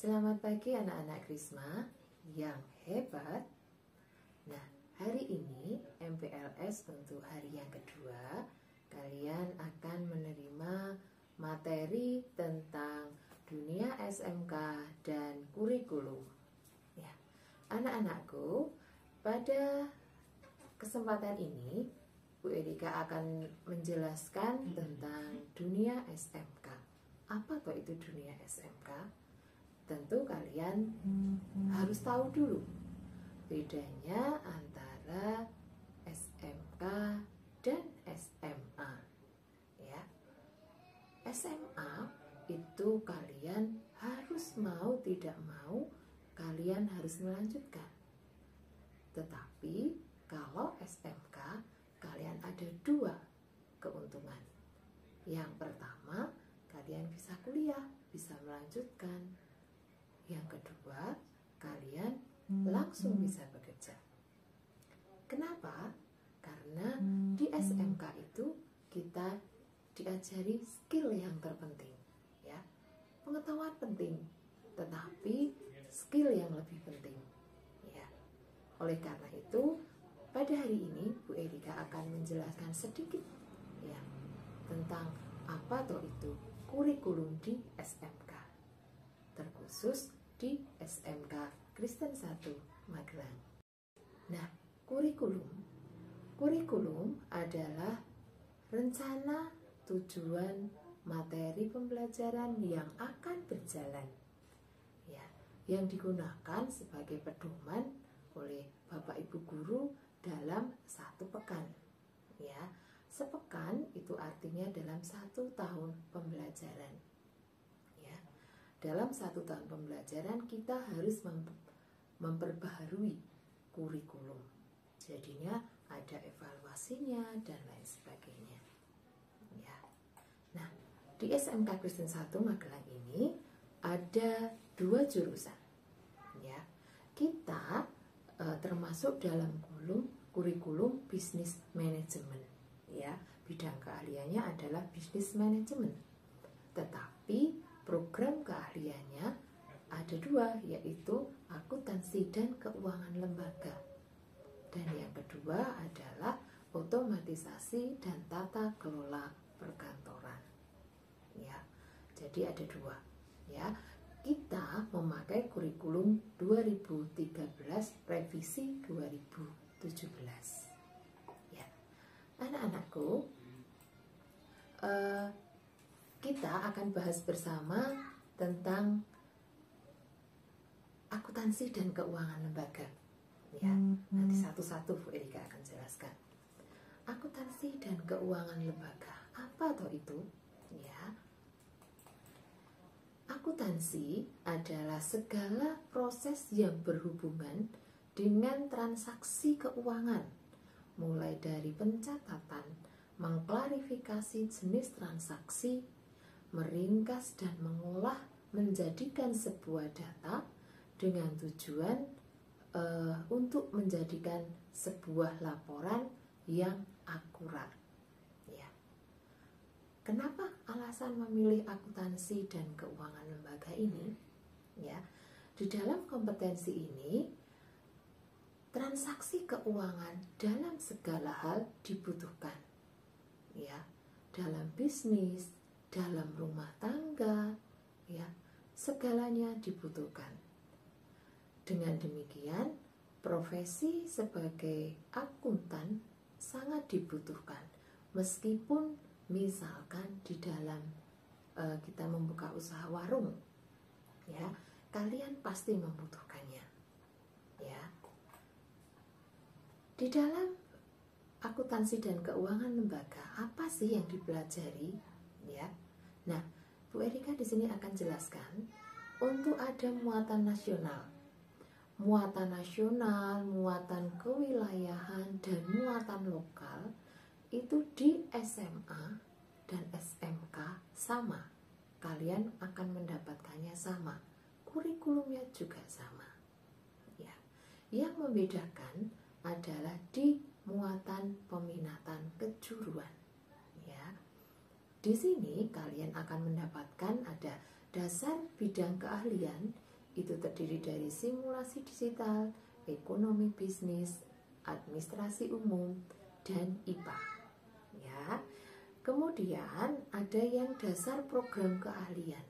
Selamat pagi anak-anak Krisma yang hebat. Nah, hari ini MPLS untuk hari yang kedua, kalian akan menerima materi tentang dunia SMK dan kurikulum. Ya, anak-anakku, pada kesempatan ini Bu Erika akan menjelaskan tentang dunia SMK. Apa toh itu dunia SMK? Tentu kalian harus tahu dulu bedanya antara SMK dan SMA. Ya, SMA itu kalian harus mau tidak mau kalian harus melanjutkan. Tetapi kalau SMK kalian ada dua keuntungan. Yang pertama, kalian bisa kuliah, bisa melanjutkan. Yang kedua, kalian langsung bisa bekerja. Kenapa? Karena di SMK itu kita diajari skill yang terpenting, ya. Pengetahuan penting, tetapi skill yang lebih penting, ya. Oleh karena itu, pada hari ini Bu Erika akan menjelaskan sedikit, ya, tentang apa toh itu kurikulum di SMK, terkhusus di SMK Kristen 1 Magelang. Nah, kurikulum adalah rencana tujuan materi pembelajaran yang akan berjalan, ya, yang digunakan sebagai pedoman oleh Bapak Ibu guru dalam satu pekan, ya. Sepekan itu artinya dalam 1 tahun pembelajaran. Dalam 1 tahun pembelajaran kita harus memperbaharui kurikulum. Jadinya ada evaluasinya dan lain sebagainya. Ya. Nah, di SMK Kristen 1 Magelang ini ada 2 jurusan. Ya, kita termasuk dalam kurikulum bisnis manajemen. Ya, bidang keahliannya adalah bisnis manajemen. Tetapi program keahliannya ada 2, yaitu akuntansi dan keuangan lembaga. Dan yang kedua adalah otomatisasi dan tata kelola perkantoran. Ya, jadi ada 2. Ya, kita memakai kurikulum 2013 revisi 2017. Ya, anak-anakku, kita akan bahas bersama tentang akuntansi dan keuangan lembaga. Ya, nanti satu-satu Bu Erika akan jelaskan. Akuntansi dan keuangan lembaga, apa toh itu? Ya, akuntansi adalah segala proses yang berhubungan dengan transaksi keuangan, mulai dari pencatatan, mengklarifikasi jenis transaksi, meringkas dan mengolah menjadikan sebuah data dengan tujuan untuk menjadikan sebuah laporan yang akurat. Ya. Kenapa alasan memilih akuntansi dan keuangan lembaga ini? Ya, di dalam kompetensi ini transaksi keuangan dalam segala hal dibutuhkan. Ya, dalam bisnis, dalam rumah tangga, ya, segalanya dibutuhkan. Dengan demikian, profesi sebagai akuntan sangat dibutuhkan. Meskipun misalkan di dalam kita membuka usaha warung, ya, kalian pasti membutuhkannya. Ya. Di dalam akuntansi dan keuangan lembaga, apa sih yang dipelajari? Ya. Nah, Bu Erika di sini akan jelaskan untuk ada muatan nasional, muatan kewilayahan, dan muatan lokal itu di SMA dan SMK sama. Kalian akan mendapatkannya sama. Kurikulumnya juga sama. Ya. Yang membedakan adalah di muatan peminatan kejuruan. Ya. Di sini kalian akan mendapatkan ada dasar bidang keahlian Itu terdiri dari simulasi digital, ekonomi bisnis, administrasi umum, dan IPA. Ya. Kemudian ada yang dasar program keahlian.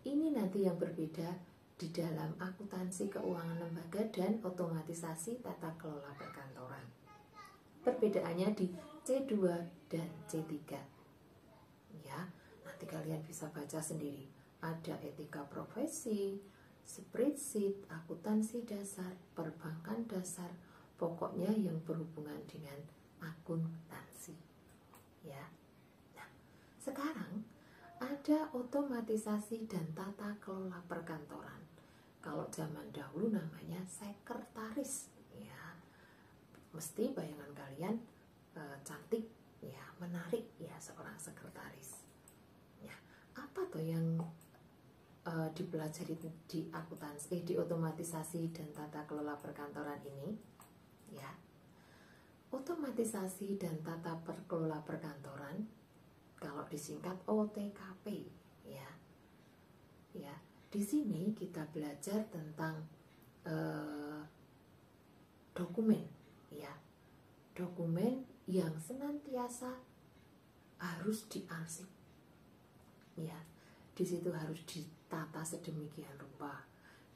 Ini nanti yang berbeda di dalam akuntansi keuangan lembaga dan otomatisasi tata kelola perkantoran. Perbedaannya di C2 dan C3. Ya, nanti kalian bisa baca sendiri. Ada etika profesi, spreadsheet, akuntansi dasar, perbankan dasar, pokoknya yang berhubungan dengan akuntansi. Ya. Nah, sekarang ada otomatisasi dan tata kelola perkantoran. Kalau zaman dahulu namanya sekretaris, ya. Mesti bayangan kalian cantik, ya, menarik, ya, seorang sekretaris. Ya, apa tuh yang dipelajari di akuntansi, di otomatisasi dan tata kelola perkantoran ini? Ya, otomatisasi dan tata kelola perkantoran, kalau disingkat OTKP, ya. Ya, di sini kita belajar tentang dokumen, ya, dokumen yang senantiasa harus diarsip, ya. Di situ harus ditata sedemikian rupa,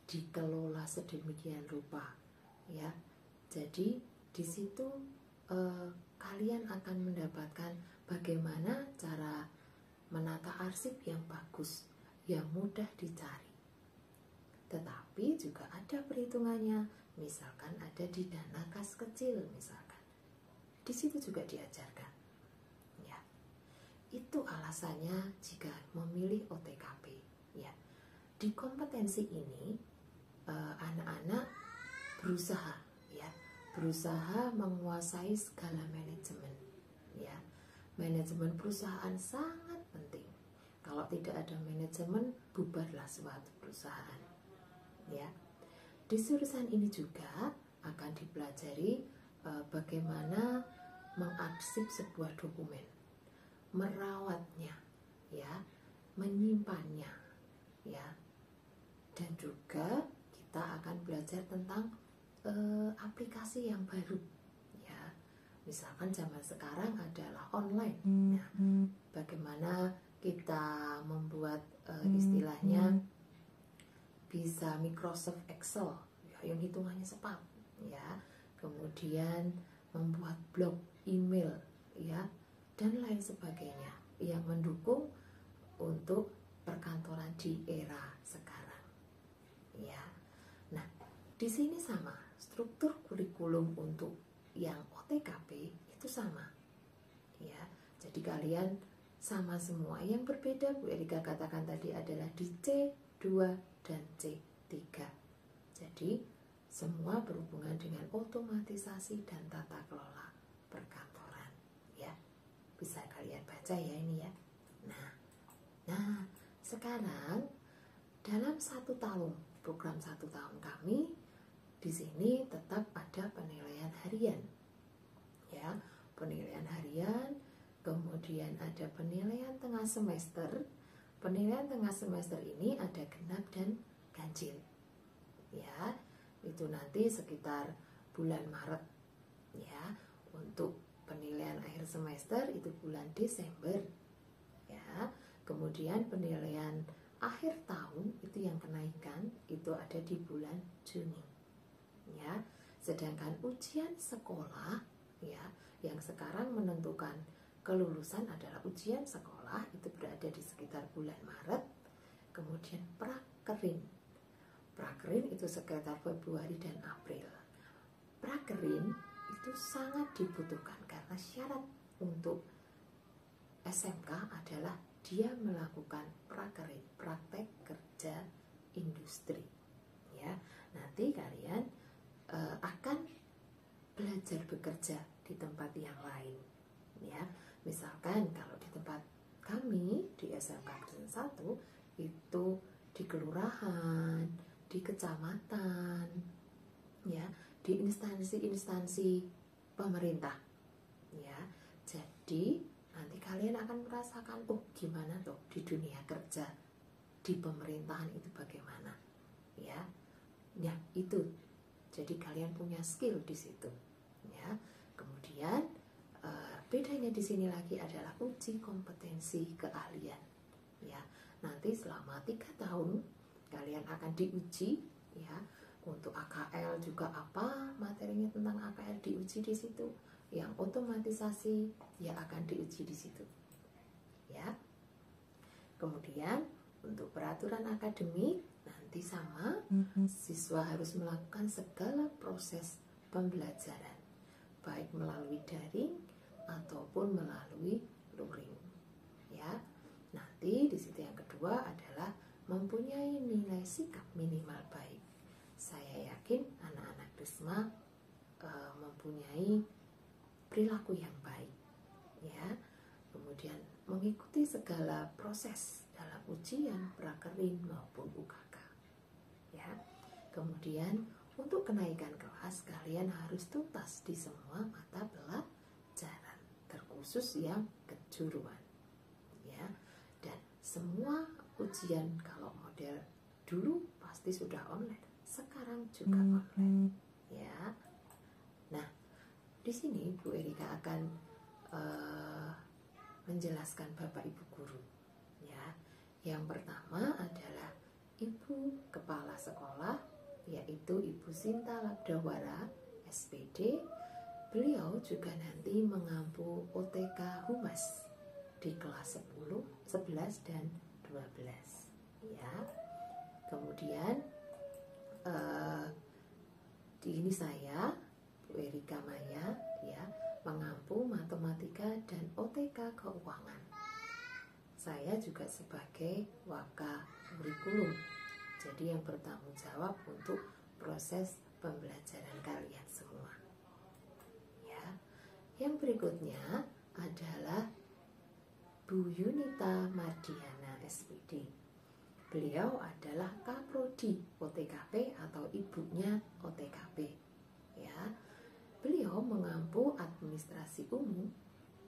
dikelola sedemikian rupa, ya. Jadi di situ kalian akan mendapatkan bagaimana cara menata arsip yang bagus, yang mudah dicari. Tetapi juga ada perhitungannya, misalkan ada di dana kas kecil, misalkan. Di situ juga diajarkan. Ya. Itu alasannya jika memilih OTKP, ya. Di kompetensi ini anak-anak berusaha menguasai segala manajemen, ya. Manajemen perusahaan sangat penting. Kalau tidak ada manajemen, bubarlah suatu perusahaan, ya. Di jurusan ini juga akan dipelajari bagaimana mengarsip sebuah dokumen, merawatnya, ya, menyimpannya, ya. Dan juga kita akan belajar tentang aplikasi yang baru, ya. Misalkan zaman sekarang adalah online. Nah, bagaimana kita membuat istilahnya bisa Microsoft Excel, ya, yang hitungannya cepat, ya. Kemudian membuat blog, email, ya, dan lain sebagainya yang mendukung untuk perkantoran di era sekarang, ya. Nah, di sini sama, struktur kurikulum untuk yang OTKP itu sama, ya. Jadi kalian sama semua. Yang berbeda Bu Erika katakan tadi adalah di C2 dan C3. Jadi semua berhubungan dengan otomatisasi dan tata kelola perkantoran, ya. Bisa kalian baca ya ini, ya. Nah, sekarang dalam 1 tahun program 1 tahun kami di sini tetap ada penilaian harian, ya, penilaian harian. Kemudian ada penilaian tengah semester. Penilaian tengah semester ini ada genap dan ganjil, ya. Itu nanti sekitar bulan Maret, ya. Untuk penilaian akhir semester itu bulan Desember, ya. Kemudian penilaian akhir tahun itu yang kenaikan itu ada di bulan Juni, ya. Sedangkan ujian sekolah, ya, yang sekarang menentukan kelulusan adalah ujian sekolah, itu berada di sekitar bulan Maret. Kemudian prakerin itu sekitar Februari dan April. Prakerin itu sangat dibutuhkan karena syarat untuk SMK adalah dia melakukan prakerin, praktek kerja industri, ya. Nanti kalian akan belajar bekerja di tempat yang lain, ya. Misalkan kalau di tempat kami di SMK Negeri 1 itu di kelurahan, di kecamatan, ya, di instansi-instansi pemerintah, ya. Jadi nanti kalian akan merasakan, oh gimana tuh di dunia kerja di pemerintahan itu bagaimana, ya. Ya, itu. Jadi kalian punya skill di situ, ya. Kemudian bedanya di sini lagi adalah uji kompetensi keahlian, ya. Nanti selama 3 tahun kalian akan diuji, ya. Untuk AKL juga apa materinya tentang AKL diuji di situ. Yang otomatisasi ya akan diuji di situ, ya. Kemudian untuk peraturan akademik nanti sama, siswa harus melakukan segala proses pembelajaran, baik melalui daring ataupun melalui luring, ya. Nanti di situ yang kedua adalah mempunyai nilai sikap minimal baik. Saya yakin anak-anak Krisma mempunyai perilaku yang baik, ya. Kemudian mengikuti segala proses dalam ujian prakerin maupun UKK, ya. Kemudian untuk kenaikan kelas kalian harus tuntas di semua mata pelajaran, terkhusus yang kejuruan, ya. Dan semua ujian kalau model dulu pasti sudah online, sekarang juga online, ya. Nah, di sini Bu Erika akan menjelaskan Bapak Ibu guru, ya. Yang pertama adalah Ibu Kepala Sekolah, yaitu Ibu Sinta Labdawara, SPD. Beliau juga nanti mengampu OTK Humas di kelas 10, 11, dan 12, ya. Kemudian ini saya Bu Erika Maya, ya, mengampu matematika dan OTK keuangan. Saya juga sebagai waka kurikulum, jadi yang bertanggung jawab untuk proses pembelajaran kalian semua, ya. Yang berikutnya adalah Bu Yunita Mardiana, SPD. Beliau adalah Kaprodi OTKP atau ibunya OTKP, ya. Beliau mengampu administrasi umum,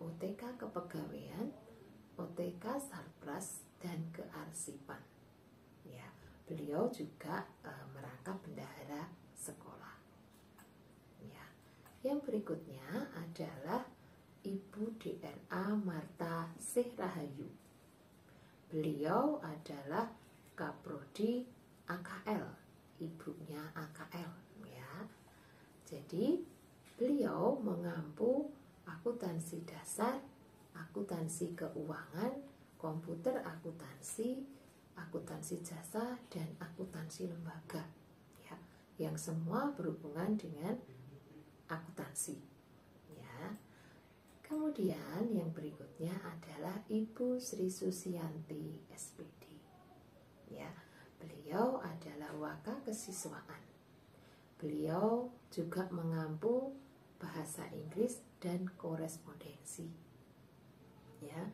OTK kepegawaian, OTK sarpras, dan kearsipan, ya. Beliau juga merangkap bendahara sekolah, ya. Yang berikutnya adalah Ibu DNA Marta Sehrahayu. Beliau adalah Kaprodi AKL, ibunya AKL, ya. Jadi beliau mengampu akuntansi dasar, akuntansi keuangan, komputer akuntansi, akuntansi jasa, dan akuntansi lembaga, ya, yang semua berhubungan dengan akuntansi, ya. Kemudian yang berikutnya adalah Ibu Sri Susianti, SPD, ya. Beliau adalah waka kesiswaan. Beliau juga mengampu bahasa Inggris dan korespondensi, ya.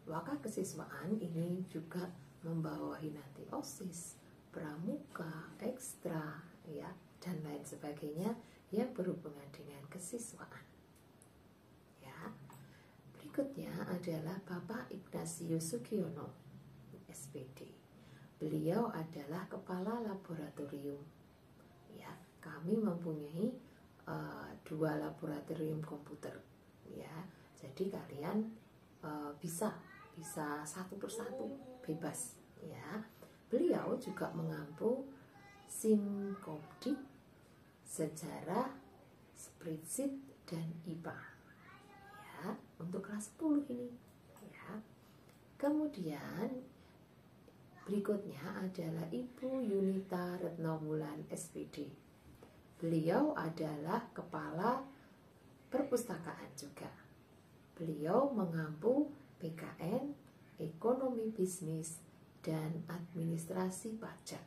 Waka kesiswaan ini juga membawahi nanti OSIS, pramuka, ekstra, ya, dan lain sebagainya yang berhubungan dengan kesiswaan, ya. Berikutnya adalah Bapak Ignatius Sugiono, SPD. Beliau adalah kepala laboratorium, ya. Kami mempunyai 2 laboratorium komputer, ya. Jadi kalian bisa satu persatu bebas, ya. Beliau juga mengampu Simkomdik, sejarah, spreadsheet, dan IPA, ya, untuk kelas 10 ini, ya. Kemudian berikutnya adalah Ibu Yunita Retnowulan, SPD. Beliau adalah kepala perpustakaan juga. Beliau mengampu PKN, ekonomi bisnis, dan administrasi pajak,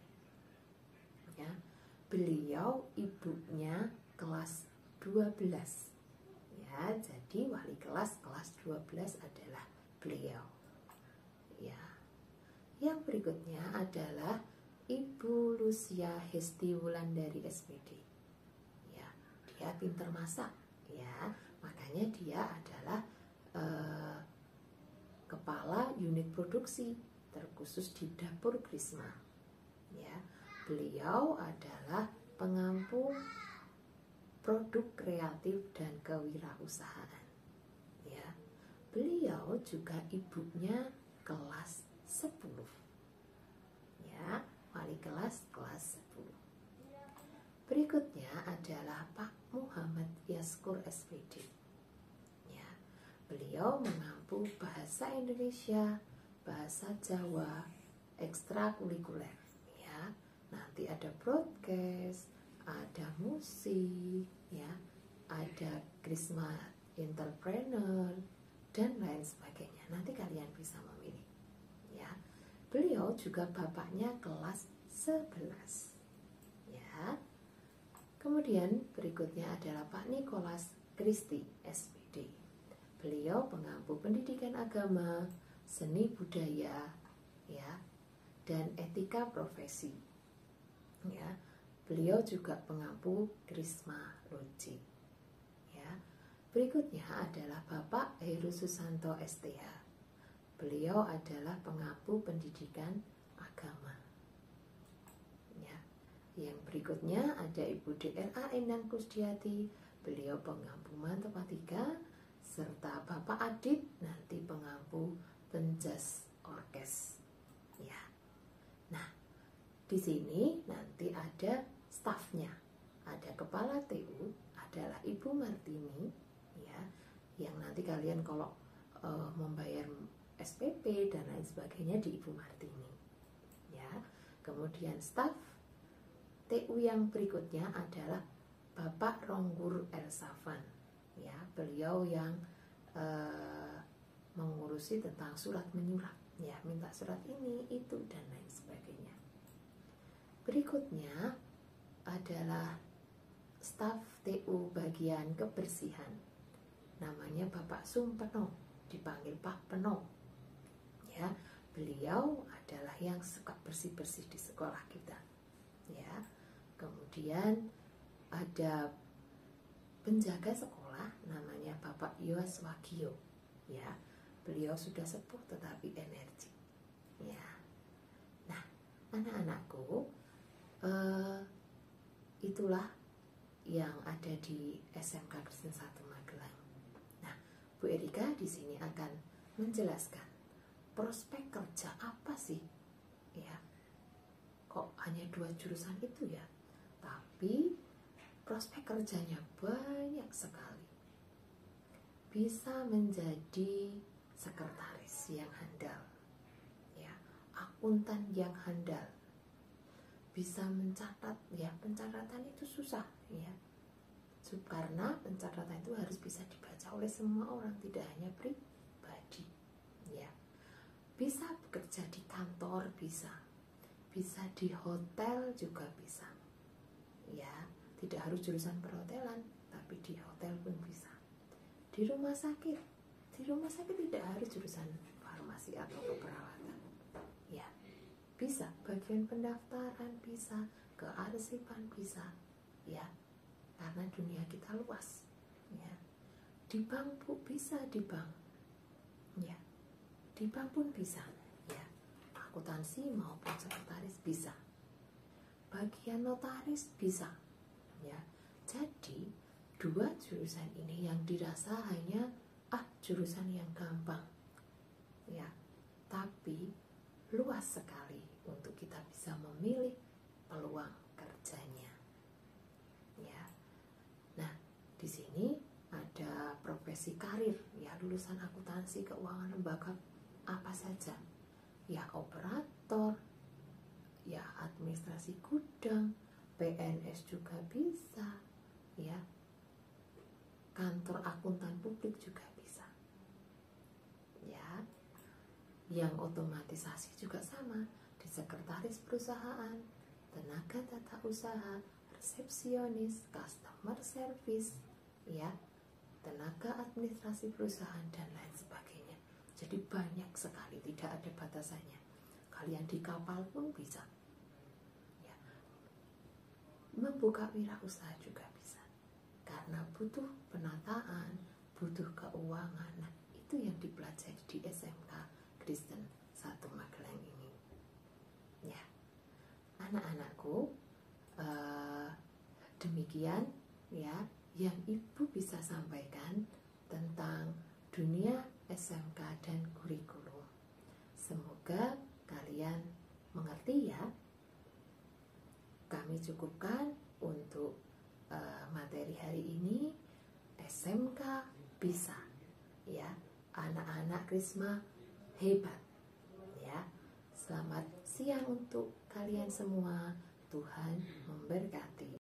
ya. Beliau ibunya kelas 12, ya. Jadi wali kelas 12 adalah beliau, ya. Yang berikutnya adalah Ibu Lucia Hesti Wulandari, SPD. Ya, dia pintar masak, ya. Makanya dia adalah kepala unit produksi terkhusus di dapur Krisma, ya. Beliau adalah pengampu produk kreatif dan kewirausahaan. Ya, beliau juga ibunya kelas 10. Ya, wali kelas 10. Berikutnya adalah Pak Muhammad Yaskur SPD. Ya, beliau mengampu bahasa Indonesia, bahasa Jawa, ekstrakurikuler. Ya, nanti ada broadcast, ada musik, ya, ada Krisma entrepreneur dan lain sebagainya. Nanti kalian bisa memilih. Ya, beliau juga bapaknya kelas 11. Ya. Kemudian berikutnya adalah Pak Nicholas Christie SPD. Beliau pengampu pendidikan agama, seni budaya, ya, dan etika profesi. Ya, beliau juga pengampu Krisma Loji. Ya, berikutnya adalah Bapak Heru Susanto STH. Beliau adalah pengampu pendidikan agama. Yang berikutnya ada Ibu DLA Endang Kusdiati, beliau pengampu matematika, serta Bapak Adib nanti pengampu penjas orkes. Ya. Nah, di sini nanti ada stafnya. Ada kepala TU adalah Ibu Martini, ya, yang nanti kalian kalau membayar SPP dan lain sebagainya di Ibu Martini. Ya. Kemudian staf TU yang berikutnya adalah Bapak Ronggur Elsafan. Ya, beliau yang mengurusi tentang surat menyurat, ya, minta surat ini, itu, dan lain sebagainya. Berikutnya adalah staf TU bagian kebersihan. Namanya Bapak Sumpeno, dipanggil Pak Peno. Ya, beliau adalah yang suka bersih-bersih di sekolah kita. Ya. Kemudian ada penjaga sekolah namanya Bapak Yoas Wagio. Ya, beliau sudah sepuh tetapi energi. Ya. Nah, anak-anakku, itulah yang ada di SMK Kristen 1 Magelang. Nah, Bu Erika di sini akan menjelaskan prospek kerja apa sih? Ya, kok hanya 2 jurusan itu ya? Tapi prospek kerjanya banyak sekali. Bisa menjadi sekretaris yang handal, ya, akuntan yang handal. Bisa mencatat, ya, pencatatan itu susah, ya. Karena pencatatan itu harus bisa dibaca oleh semua orang, tidak hanya pribadi, ya. Bisa bekerja di kantor, bisa di hotel juga bisa. Ya, tidak harus jurusan perhotelan, tapi di hotel pun bisa. Di rumah sakit tidak harus jurusan farmasi atau keperawatan. Ya, bisa bagian pendaftaran, bisa kearsipan, bisa, ya, karena dunia kita luas. Ya, di bank pun bisa, di bank, ya, di bank pun bisa, ya, akuntansi maupun sekretaris bisa. Bagian notaris bisa, ya. Jadi 2 jurusan ini yang dirasa hanya jurusan yang gampang, ya, tapi luas sekali untuk kita bisa memilih peluang kerjanya, ya. Nah, di sini ada profesi karir, ya, lulusan akuntansi keuangan lembaga apa saja, ya, operator, ya, administrasi gudang, PNS juga bisa, ya, kantor akuntan publik juga bisa, ya. Yang otomatisasi juga sama, di sekretaris perusahaan, tenaga tata usaha, resepsionis, customer service, ya, tenaga administrasi perusahaan, dan lain sebagainya. Jadi banyak sekali, tidak ada batasannya. Kalian di kapal pun bisa, ya. Membuka wirausaha juga bisa, karena butuh penataan, butuh keuangan. Nah, itu yang dipelajari di SMK Kristen 1 Magelang ini, ya. anak-anakku, demikian ya yang Ibu bisa sampaikan tentang dunia SMK dan kurikulum. Semoga kalian mengerti ya. Kami cukupkan untuk materi hari ini. SMK bisa ya, anak-anak Krisma hebat ya. Selamat siang untuk kalian semua. Tuhan memberkati.